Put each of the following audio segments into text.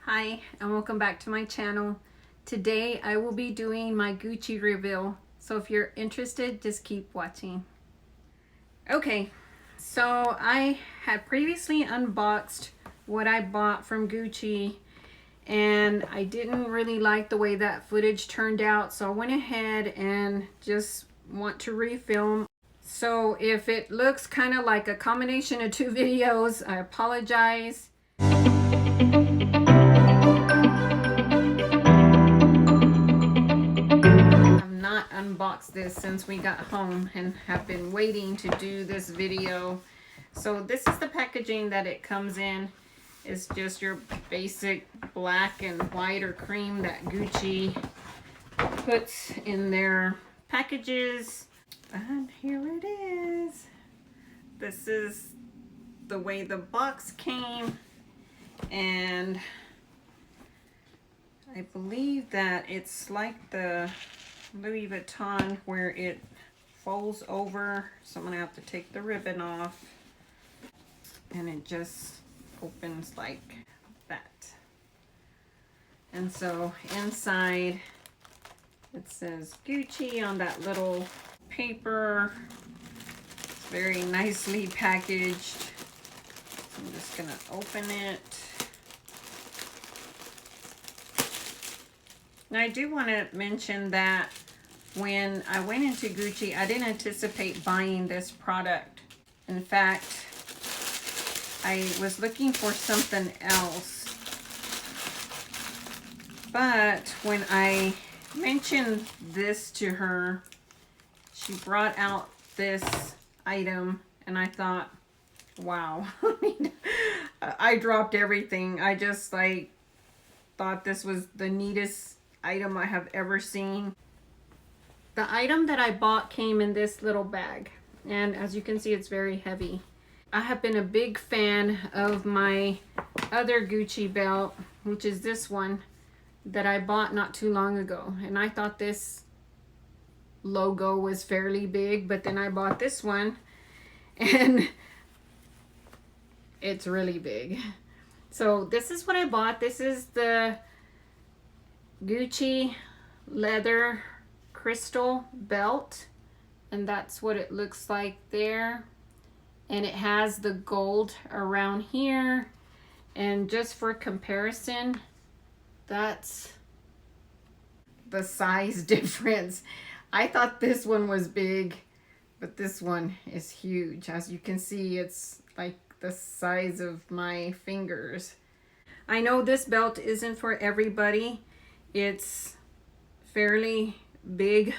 Hi, and welcome back to my channel. Today I will be doing my Gucci reveal, so if you're interested, just keep watching. Okay, so I had previously unboxed what I bought from Gucci, and I didn't really like the way that footage turned out, so I went ahead and just want to refilm. So if it looks kind of like a combination of two videos, I apologize. Unboxed this since we got home and have been waiting to do this video. So this is the packaging that it comes in. It's just your basic black and white or cream that Gucci puts in their packages. And here it is. This is the way the box came, and I believe that it's like the Louis Vuitton where it folds over, so I'm gonna have to take the ribbon off, and it just opens like that. And so inside it says Gucci on that little paper. It's very nicely packaged. So I'm just gonna open it. Now I do want to mention that when I went into Gucci, I didn't anticipate buying this product. In fact, I was looking for something else. But when I mentioned this to her, she brought out this item, and I thought, wow. I dropped everything. I just thought this was the neatest item I have ever seen. The item that I bought came in this little bag, and as you can see, it's very heavy. I have been a big fan of my other Gucci belt, which is this one that I bought not too long ago, and I thought this logo was fairly big, but then I bought this one and it's really big. So this is what I bought. This is the Gucci leather crystal belt, and that's what it looks like there, and it has the gold around here. And just for comparison, that's the size difference. I thought this one was big, but this one is huge. As you can see, it's like the size of my fingers. I know this belt isn't for everybody. It's fairly big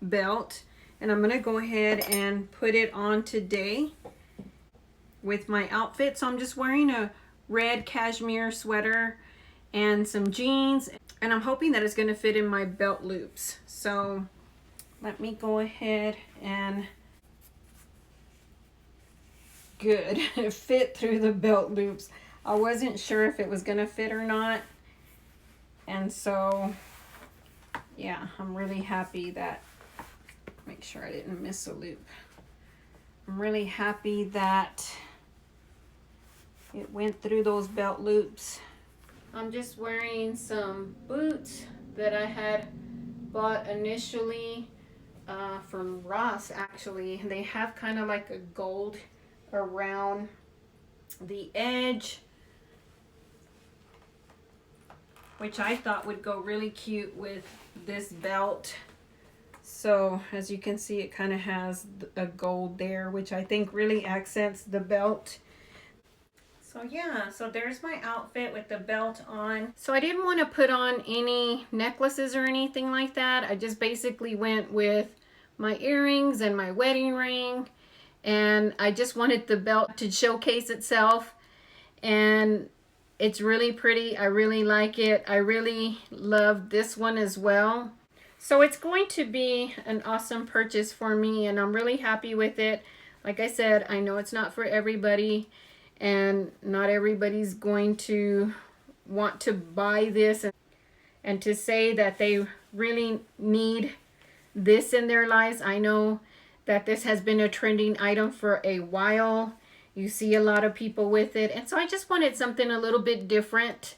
belt, and I'm gonna go ahead and put it on today with my outfit. So I'm just wearing a red cashmere sweater and some jeans, and I'm hoping that it's gonna fit in my belt loops. So let me go ahead and good. It fit through the belt loops. I wasn't sure if it was gonna fit or not. And so, yeah, I'm really happy that, make sure I didn't miss a loop. I'm really happy that it went through those belt loops. I'm just wearing some boots that I had bought initially from Ross, actually. They have kind of like a gold around the edge, which I thought would go really cute with this belt. So as you can see, it kind of has a gold there, which I think really accents the belt. So yeah, so there's my outfit with the belt on. So I didn't want to put on any necklaces or anything like that. I just basically went with my earrings and my wedding ring, and I just wanted the belt to showcase itself. And it's really pretty. I really like it. I really love this one as well. So it's going to be an awesome purchase for me, and I'm really happy with it. Like I said, I know it's not for everybody, and not everybody's going to want to buy this and to say that they really need this in their lives. I know that this has been a trending item for a while. You see a lot of people with it, and so I just wanted something a little bit different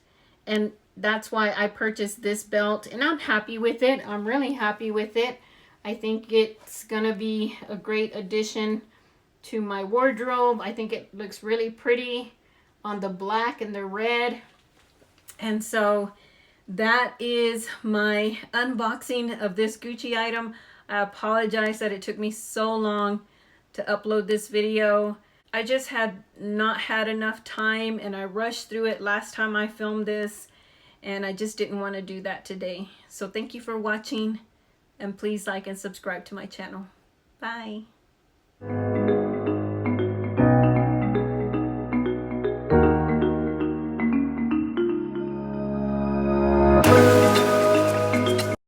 and that's why I purchased this belt, and I'm happy with it. I'm really happy with it. I think it's gonna be a great addition to my wardrobe. I think it looks really pretty on the black and the red. And so that is my unboxing of this Gucci item. I apologize that it took me so long to upload this video. I just had not had enough time, and I rushed through it last time I filmed this, and I just didn't want to do that today. So thank you for watching, and please like and subscribe to my channel. Bye.